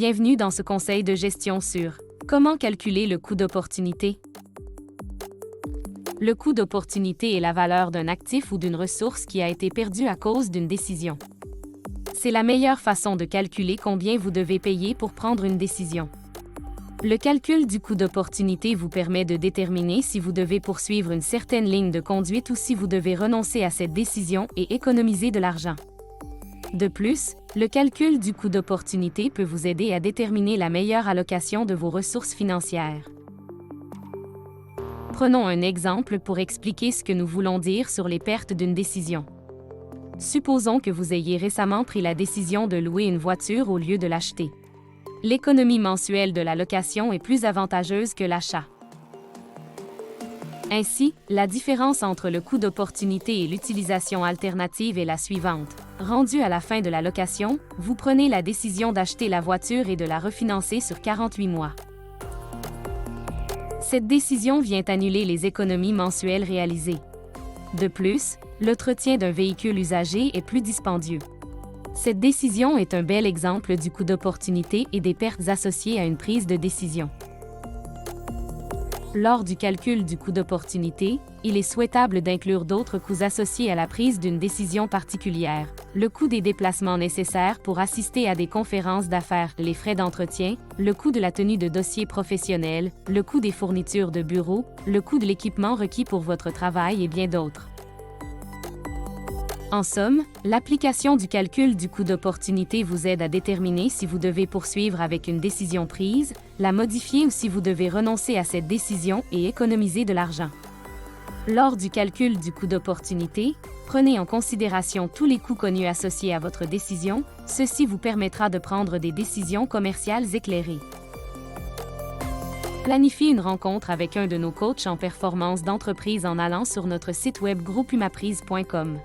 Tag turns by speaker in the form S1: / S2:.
S1: Bienvenue dans ce conseil de gestion sur comment calculer le coût d'opportunité. Le coût d'opportunité est la valeur d'un actif ou d'une ressource qui a été perdue à cause d'une décision. C'est la meilleure façon de calculer combien vous devez payer pour prendre une décision. Le calcul du coût d'opportunité vous permet de déterminer si vous devez poursuivre une certaine ligne de conduite ou si vous devez renoncer à cette décision et économiser de l'argent. De plus, le calcul du coût d'opportunité peut vous aider à déterminer la meilleure allocation de vos ressources financières. Prenons un exemple pour expliquer ce que nous voulons dire sur les pertes d'une décision. Supposons que vous ayez récemment pris la décision de louer une voiture au lieu de l'acheter. L'économie mensuelle de la location est plus avantageuse que l'achat. Ainsi, la différence entre le coût d'opportunité et l'utilisation alternative est la suivante. Rendu à la fin de la location, vous prenez la décision d'acheter la voiture et de la refinancer sur 48 mois. Cette décision vient annuler les économies mensuelles réalisées. De plus, l'entretien d'un véhicule usagé est plus dispendieux. Cette décision est un bel exemple du coût d'opportunité et des pertes associées à une prise de décision. Lors du calcul du coût d'opportunité, il est souhaitable d'inclure d'autres coûts associés à la prise d'une décision particulière. Le coût des déplacements nécessaires pour assister à des conférences d'affaires, les frais d'entretien, le coût de la tenue de dossiers professionnels, le coût des fournitures de bureau, le coût de l'équipement requis pour votre travail et bien d'autres. En somme, l'application du calcul du coût d'opportunité vous aide à déterminer si vous devez poursuivre avec une décision prise, la modifier ou si vous devez renoncer à cette décision et économiser de l'argent. Lors du calcul du coût d'opportunité, prenez en considération tous les coûts connus associés à votre décision, ceci vous permettra de prendre des décisions commerciales éclairées. Planifiez une rencontre avec un de nos coachs en performance d'entreprise en allant sur notre site web groupumaprise.com.